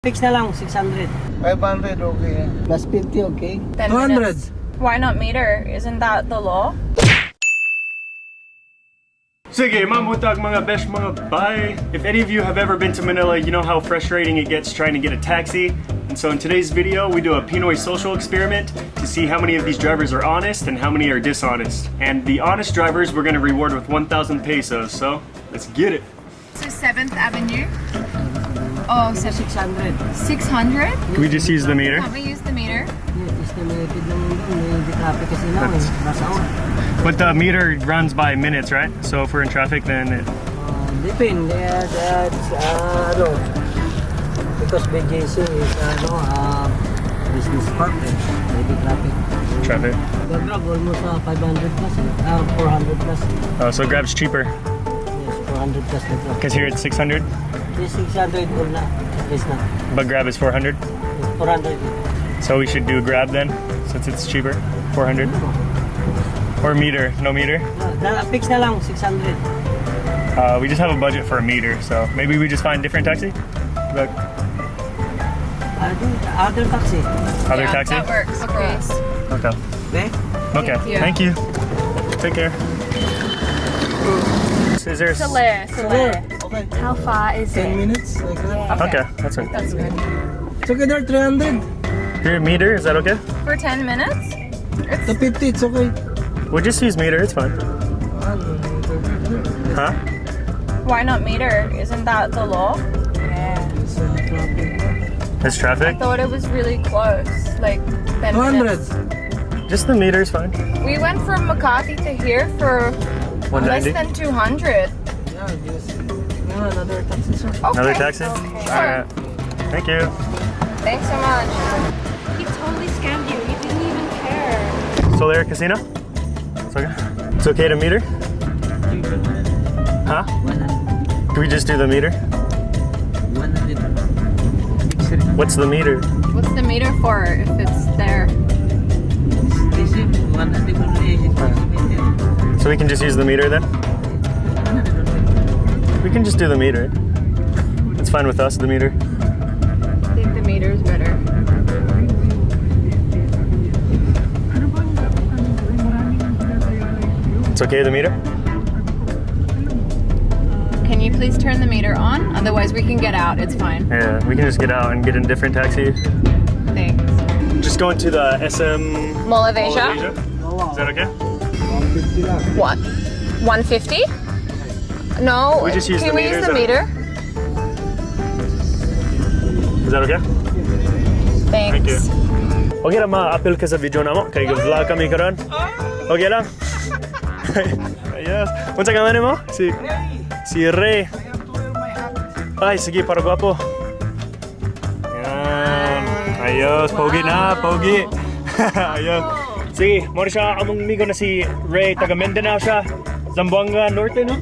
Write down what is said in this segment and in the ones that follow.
Fix na lang, 600. 500, okay. Plus 50, okay? 10 200. minutes. Why not meter? Isn't that the law? Sige, mamutag mga besh mga bay. If any of you have ever been to Manila, you know how frustrating it gets trying to get a taxi. And so in today's video, we do a Pinoy Social Experiment to see how many of these drivers are honest and how many are dishonest. And the honest drivers we're gonna reward with 1,000 pesos, so let's get it. So 7th Avenue? Oh, 600. 600? Can we just use the meter? Can't we use the meter? Yeah, estimated lang yun doon. May traffic kasi na eh. Nasa hour. But the meter runs by minutes, right? So if we're in traffic, then it... Depende. That's, because BJC is, business partner. Maybe traffic. Traffic. Grab almost 500 plus, 400 plus. Oh, so Grab's cheaper. Yes, 400 plus na grab. Because here it's 600, This 600 all na. At least na. but Grab is 400. 400. So we should do Grab then, since it's cheaper, 400. Or meter, no meter. Fix na lang, 600. We just have a budget for a meter, so maybe we just find different taxi? Like Other taxi. other Yeah, taxi? that works for us. Okay. Okay? Okay, you. thank you. Take care. Is there... Sale. Okay. How far is 10 it? minutes, like that. Okay, that's right. That's good. Together, 300. Your meter, is that okay? For 10 minutes? The 50, it's okay. We'll just use meter, it's fine. Huh? Why not meter? Isn't that the law? Yeah. It's I traffic? thought it was really close. Like 10 200. minutes. Just the meter is fine. We went from Makati to here for less 190? than 200. Yeah, just another taxi, sir. Okay. Another taxi? Sure. Alright. Thank you. Thanks so much. He totally scammed you. He didn't even care. Solera Casino? It's okay? It's okay to meter? Huh? Can we just do the meter? 100. What's the meter? What's the meter for if it's there? So we can just use the meter then? We can just do the meter. It's fine with us, the meter. I think the meter is better. It's okay, the meter? Can you please turn the meter on? Otherwise we can get out. It's fine. Yeah, we can just get out and get in a different taxi. Thanks. Just going to the SM Mall of Mall Asia? of Asia. Is that okay? 150 lang. What? 150? No. We just use can the we meter, use is the that meter? Is that okay? Thanks. Thank you. Okay lang ma-appeal ka sa video na mo. Kaya vlog kami karon. Okay lang. Yes. Unsa ka man mo? Si Ray. Ay, sige, para gwapo. Yan. Ayos, pogi na, pogi. Ayos. Sige, muna siya among migo na si Ray. Taga Mindanao siya. Zamboanga Norte, no?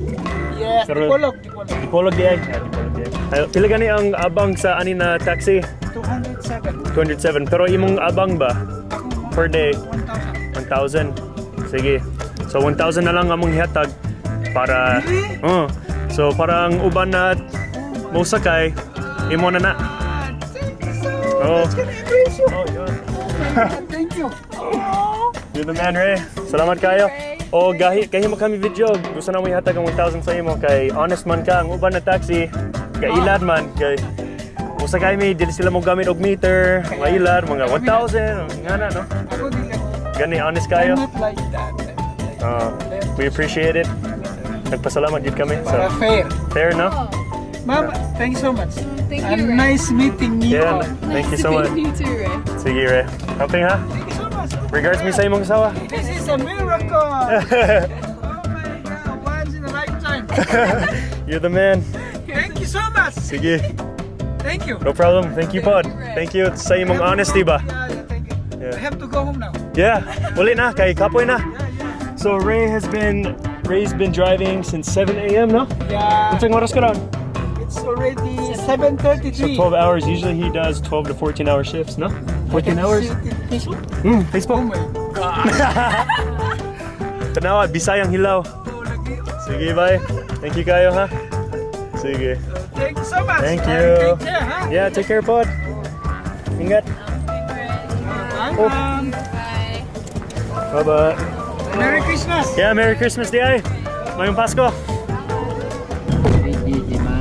Yes, Pero- Dipolog. Dipolog di ay. Dipolog di ay. Ay, pila gani ang abang sa ani na taxi? 207. 207. Pero imong abang ba? Per day? 1,000. 1,000. Sige. So 1,000 na lang among hihatag para so parang uban na mo sakay imo na na. Oh. Oh, yun. Thank you. You're the man, Ray. Salamat kayo. O kahit mo kami video, gusto na mo ihatag ang 1,000 sa imo kay honest man ka ang uban na taxi kay ilad man kay mo sakay mi dili sila mo gamit og meter, mga ilad mga 1,000 ngana no. Ako din lang. Gani honest kayo. I'm not like that. We appreciate it. Nagpasalamat din kami. Para fair. Fair, no? Ma'am, thank you so much. Thank And you, Ray. nice meeting you. Yeah, thank you so much. You too, Ray. Sige, Ray. Helping, ha? Thank you so much. Regards me sa imong asawa. This is a miracle. Oh my God, once in a lifetime. You're the man. Thank you so much. Sige. Thank you. No problem. Thank you, Pod. Thank you sa imong honesty ba? Yeah, thank you. Yeah. I have to go home now. Yeah. Uli na. Kay kapoy na. So Ray's been driving since 7 a.m. no? Yeah. Unsang oras ka ron? It's already So 7:33. 12 hours. Usually he does 12 to 14 hour shifts, no? 14 hours? Facebook? Facebook. Oh my God. Tanawa, Bisayang Hilaw. Oh, lagi. Sige, bye. Thank you kayo, ha? Sige. Thanks so much. Thank you. Take care, huh? Yeah, take care, pod. Ingat. Bye. Bye-bye. Merry Christmas. Yeah, Merry Christmas, di ay. Mayong Pasko.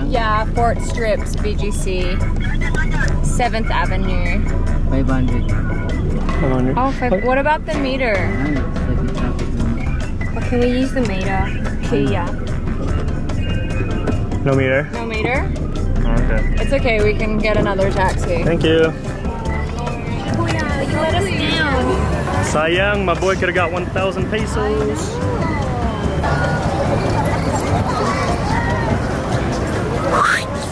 Yeah, Fort Strips, BGC. 7th Avenue. 500. Oh, what about the meter? Well, can we use the meter? Kia. No meter? No meter? Okay. It's okay, we can get another taxi. Thank you. Kuya, you let us down. Sayang, my boy could have got 1,000 pesos.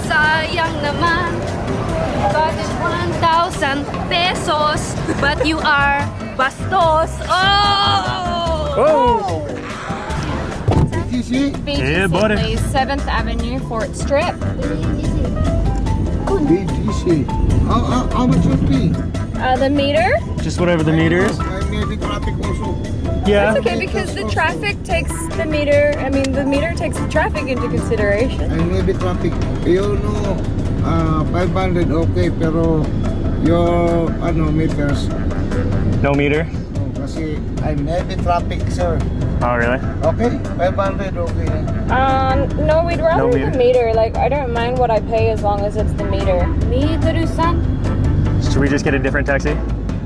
Sayang naman. But it's 1,000 pesos. But you are bastos. Oh! Oh! BGC? Yeah, BGC, buddy. please. 7th Avenue, Fort Strip. BGC. How much will be? The meter? Just whatever the meter is. Maybe traffic also. Yeah. It's okay because the traffic takes the meter, the meter takes the traffic into consideration. And maybe traffic. You know, 500 okay, pero your meters. No meter? Kasi I'm heavy traffic, sir. Oh, really? Okay, 500 okay. No, we'd rather No meter? the meter. Like, I don't mind what I pay as long as it's the meter. Meter-san. Should we just get a different taxi?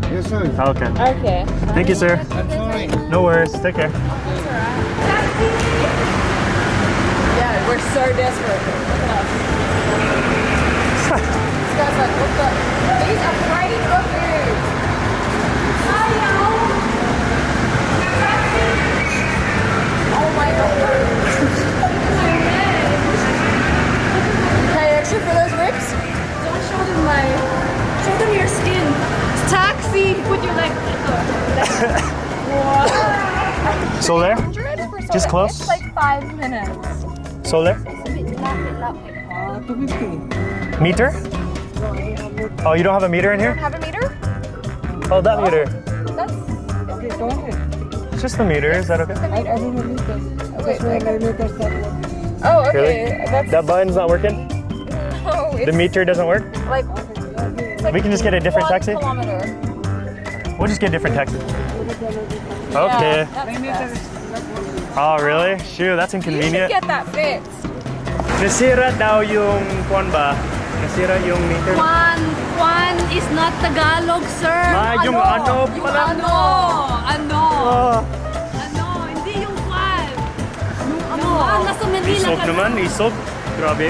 Yes, sir. Oh, okay. Okay. Thank you, sir. I'm sorry. No worries. Take care. Yeah, we're so desperate. Look at us. This guy's like, what the? He's afraid of it. Oh my god. Pay extra for those rips? Don't show them show them your skin. It's taxi. Put your leg. So there? 100 for so Just that- close? It's like 5 minutes. So there? 250. Meter? Oh, you don't have a meter in here? Have a meter? Oh, that meter. That's Okay, go ahead. It's just the meter. Is that okay? the meter. I don't know meters. Okay, That's why my meters not working. Oh, okay. Really? That's That button's not working? no, it's The meter doesn't work? like, it's like We can just get a different 1 taxi? kilometer. We'll just get a different taxi. Okay. Yeah, that's best. Oh, really? Shoot, that's You should inconvenient. get that fixed. Nasira daw yung kwan ba? Nasira yung meter. Juan is not Tagalog, sir. Yung ano Yung pala? Ano? Oh, Hindi yung Juan. Yung Juan, nasa Manila isog ka naman, isog. Grabe.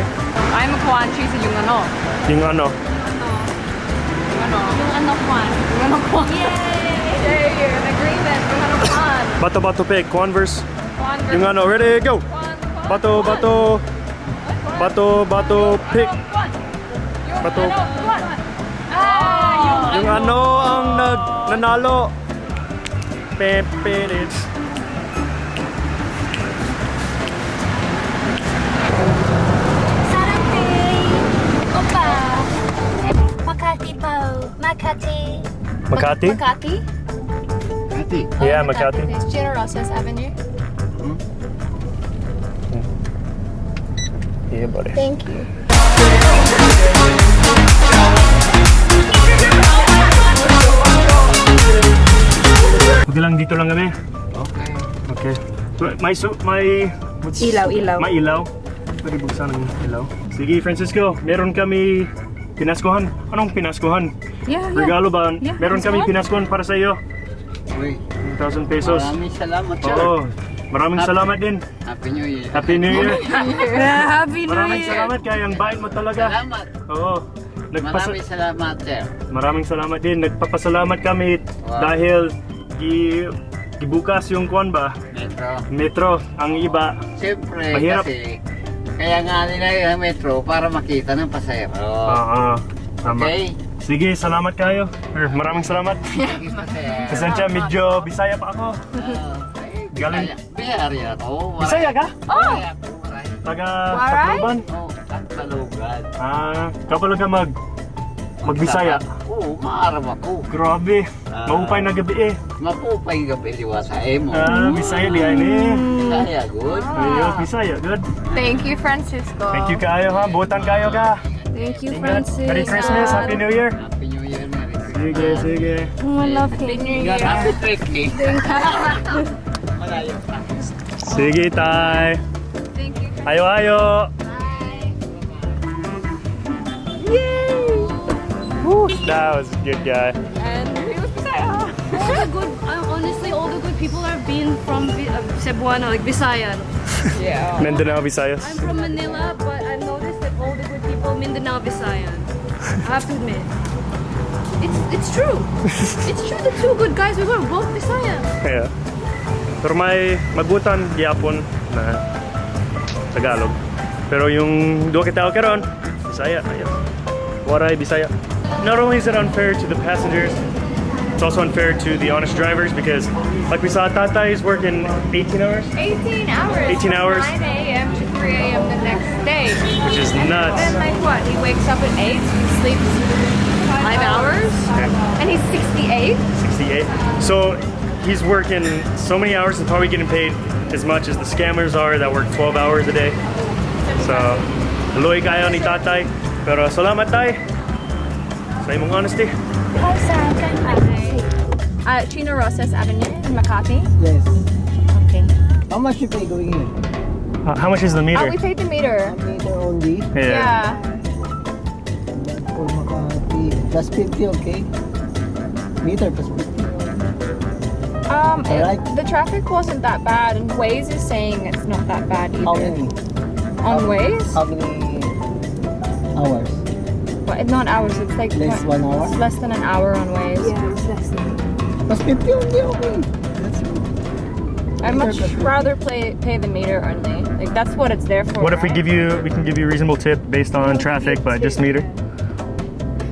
I'm a Kwanchi sa yung ano. Yung ano. Yung ano. Yung ano, Juan. Yung ano Kwan. Yay! Yay! An agreement. Yung ano Kwan. Bato pick. Converse. Kwan Yung ano. Ready, go. Kwan. Bato pick. Kwan. Yung Bato. ano Kwan. Ah! Yung ano ang nanalo. Pepe. Sarapay! Opa! Makati po. Makati. Makati? Makati? Ati. Yeah, Makati. It's Generosas Avenue. Yeah, buddy. Thank you. Okay lang, dito lang kami. Okay. Okay. What's- Ilaw. May ilaw. Pwede buksan ang ilaw. Sige, Francisco, meron kami pinaskuhan. Anong pinaskuhan? Yeah, Regalo ba? Yeah, Meron kami pinaskuhan para sa iyo. Wait. 1,000 pesos. Maraming salamat, sir. Oo. Maraming salamat din. Happy New Year. Happy New Year. Happy New Maraming Year. salamat kaya ang bait mo talaga. Salamat. Oo. Maraming salamat, sir. Maraming salamat din. Nagpapasalamat kami dahil gibukas yung kuan ba? Metro. Metro. Ang iba. Siyempre, Mahirap. kasi kaya nga nila yung metro para makita ng pasahero. Tama. Okay? Sige, salamat kayo. Maraming salamat. Sige pa, sir. Pasensya, medyo Bisaya pa ako. Galing- Bisaya ako. Bisaya ka? Oh! Bisaya ako. Taga Waray? Tacloban? Oh, at Talugan. Kapag ka Magbisaya. Oo, maarap ako. Grabe. Maupay na gabi eh. Mapupay ka piliwa sa emo. Bisaya di ay ni. Kaya, good. Ayos, Bisaya. Good. Thank you, Francisco. Thank you kayo ha. Butan kayo ka. Thank you, Ingat. Francisco. Merry Christmas. Happy New Year. Happy New Year, Merry Christmas. Sige, sige. Oh, I love him. Happy Christmas. Malayo pa. Sige, tay. Thank you. Ayo, ayo. Woo, that was a good guy. And he was Bisaya. All the good, honestly, all the good people are being from Cebuano, like Visayan. Yeah. Mindanao, Visayas. I'm from Manila, but I've noticed that all the good people Mindanao, Visayan. I have to admit. It's true. It's true. The two good guys we were both Visayan. Yeah. Pero may magutan gyapon na Tagalog. Pero yung duwa kita karon, Bisaya. Ayun. Waray Bisaya. Not only is it unfair to the passengers, it's also unfair to the honest drivers because, like we saw, Tata is working 18 hours, 18 hours. 18 hours. 9 a.m. to 3 a.m. the next day. Which is nuts. And like what? He wakes up at 8, he sleeps 5 hours, and he's 68. 68. So he's working so many hours and probably getting paid as much as the scammers are that work 12 hours a day. So, luoy kayo ni Tatay. Pero salamat tay sa imong honesty. Chino Rosas Avenue in Makati. Yes. Okay. How much you pay going in? How much is the meter? Oh, we paid the meter. Meter only. Yeah. For Makati. Plus 50, okay? Meter plus 50. Alright. The traffic wasn't that bad, and Waze is saying it's not that bad either. How many? On Waze? How many hours? But it's not hours, it's like Less 1 hour? It's less than an hour on Waze. Yeah, it's less than. Plus 50 only, okay. That's I'd much rather pay the meter only. Like that's what it's there for. What if we right? we can give you a reasonable tip based on traffic, but just meter?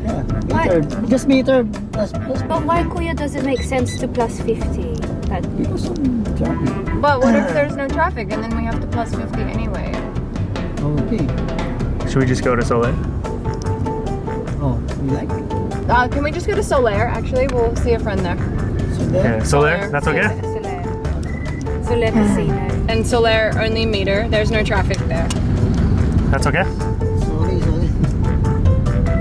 yeah. Meter. Just meter plus But why, Kuya, does it make sense to plus 50? That because of traffic. But what if there's no traffic and then we have to plus 50 anyway? Okay. Should we just go to Soleil? Oh, you like it? Can we just go to Solaire? Actually, we'll see a friend there. So there? Yeah, Soleil. That's okay. Soler Casino. And Solaire only meter. There's no traffic there. That's okay. Sorry.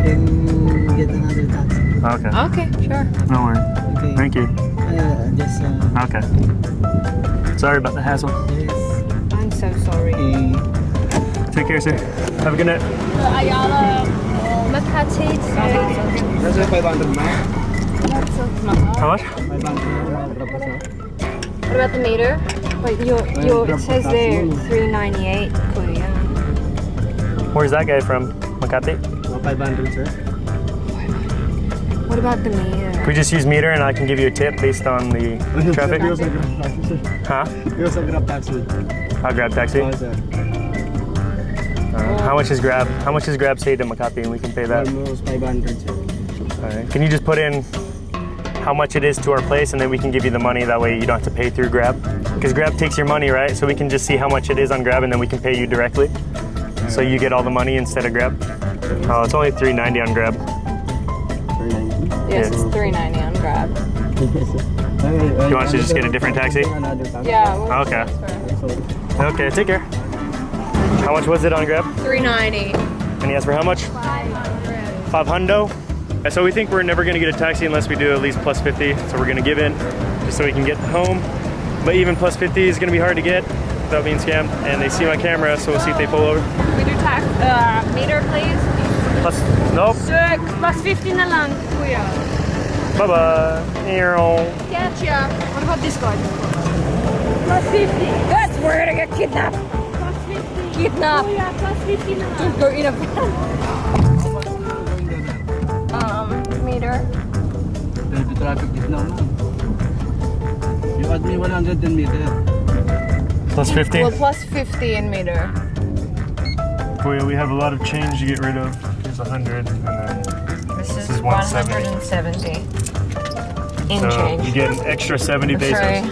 Can get another taxi. Okay. Okay, sure. No worries. Okay. Thank you. Just Okay. Sorry about the hassle. yes. I'm so sorry. Okay. Take care, sir. Have a good night. Ayala Makati. That's 500 man. How much? 500 What about the meter? But it says there 398, Kuya. Where's that guy from? Makati? 500, sir. What about the meter? We just use meter and I can give you a tip based on the traffic. Huh? Here's a Grab taxi. I'll grab taxi. Oh, sir. How much is Grab? How much is Grab say to Makati and we can pay that? Almost 500, sir. Alright. Can you just put in how much it is to our place and then we can give you the money, that way you don't have to pay through Grab? Because Grab takes your money, right? So we can just see how much it is on Grab and then we can pay you directly. So you get all the money instead of Grab. Oh, it's only $3.90 on Grab. Yes, it's $3.90 on Grab. You want us to just get a different taxi? Yeah. We'll Okay. transfer. Okay, take care. How much was it on Grab? $3.90. And he asked for how much? 500. So we think we're never gonna get a taxi unless we do at least plus 50. So we're gonna give in just so we can get home. But even plus 50 is gonna be hard to get without being scammed. And they see my camera, so we'll see if they pull over. We do meter, please. Plus, nope. Sir, plus 50 na lang, Kuya. Bye-bye. Gotcha. What about this card? Plus 50. That's we're gonna get kidnapped. Plus 50. Kidnapped. Kuya, plus 50 na lang. Go in a meter. The traffic is now, ma'am. You add me 110 meter. Plus 50. Well, plus 50 in meter. Boy, we have a lot of change to get rid of. Here's 100, and then This is is 170 in so change. you get an extra 70 pesos. Sorry.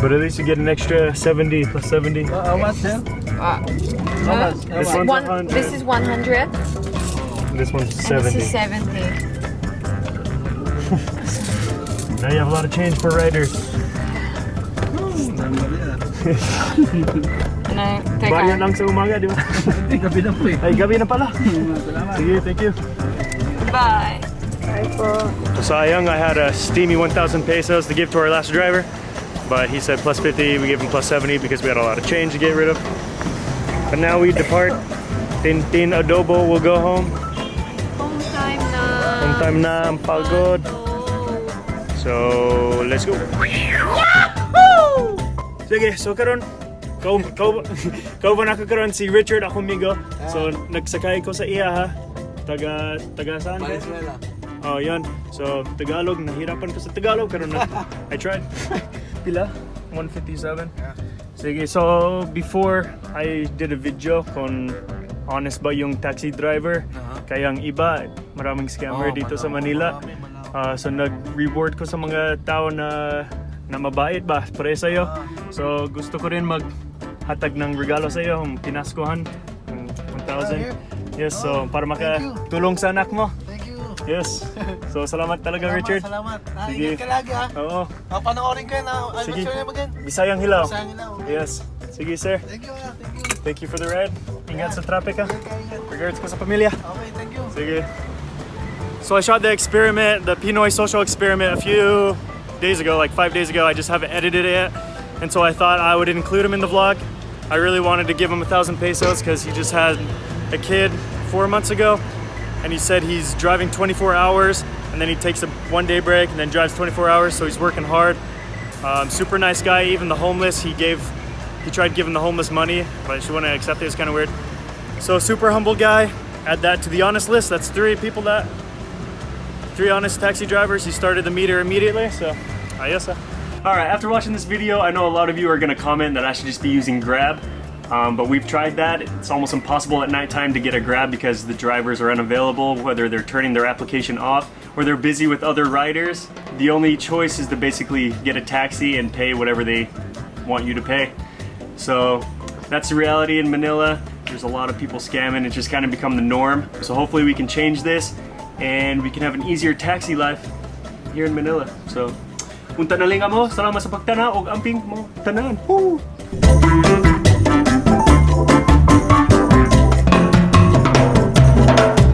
But at least you get an extra 70 plus 70. How much, sir? How much? This one's 100. This is 100. This one's And 70. this is 70. Now you have a lot of change for riders. Ano, Bayan teka. lang sa umaga, di ba? Gabi na po eh. Ay, gabi na pala. Salamat. Sige, thank you. Bye. Bye po. Sayang, I had a steamy 1,000 pesos to give to our last driver, but he said plus 50, we gave him plus 70 because we had a lot of change to get rid of. But now we depart. Tintin adobo will go home. Home time na. Home time na, ang pagod. So, let's go. Sige, so karon kau ba nakakaroon si Richard ako migo. So nagsakay ko sa iya ha. Taga saan ka? Venezuela. Oh, yun. So Tagalog, nahirapan ko sa Tagalog pero I tried. Pila? 157. Sige, so before I did a video kung honest ba yung taxi driver. Kaya ang iba, maraming scammer dito sa Manila. So nag-reward ko sa mga tao na mabait ba, pare sa'yo. So gusto ko rin maghatag ng regalo sa'yo, yung pinaskuhan, 1,000. Yes, so para makatulong sa anak mo. Thank you. Yes. So salamat talaga, Richard. Salamat. Sige. Ingat ka lagi ha. Oo. Panoorin ko yan ha. Ay, Sige. what's your name again? Bisayang Hilaw. Bisayang Hilaw. Yes. Sige, sir. Thank you ha. Thank you. Thank you for the ride. Ingat sa traffic ha. Ingat. Regards ko sa pamilya. Okay, thank you. Sige. So I shot the experiment, the Pinoy Social Experiment a few days ago, like 5 days ago. I just haven't edited it yet. And so I thought I would include him in the vlog. I really wanted to give him 1,000 pesos because he just had a kid 4 months ago. And he said he's driving 24 hours and then he takes a 1-day break and then drives 24 hours. So he's working hard. Super nice guy. Even the homeless, he tried giving the homeless money, but she wouldn't accept it. It's kind of weird. So super humble guy. Add that to the honest list. That's 3 honest taxi drivers. He started the meter immediately. So, ayos. All right, after watching this video, I know a lot of you are gonna comment that I should just be using Grab. But we've tried that. It's almost impossible at nighttime to get a Grab because the drivers are unavailable, whether they're turning their application off or they're busy with other riders. The only choice is to basically get a taxi and pay whatever they want you to pay. So that's the reality in Manila. There's a lot of people scamming. It's just kind of become the norm. So hopefully we can change this and we can have an easier taxi life here in Manila. So, punta na lang mo. Salamat sa pagtanaw og amping mo tanan. Woo!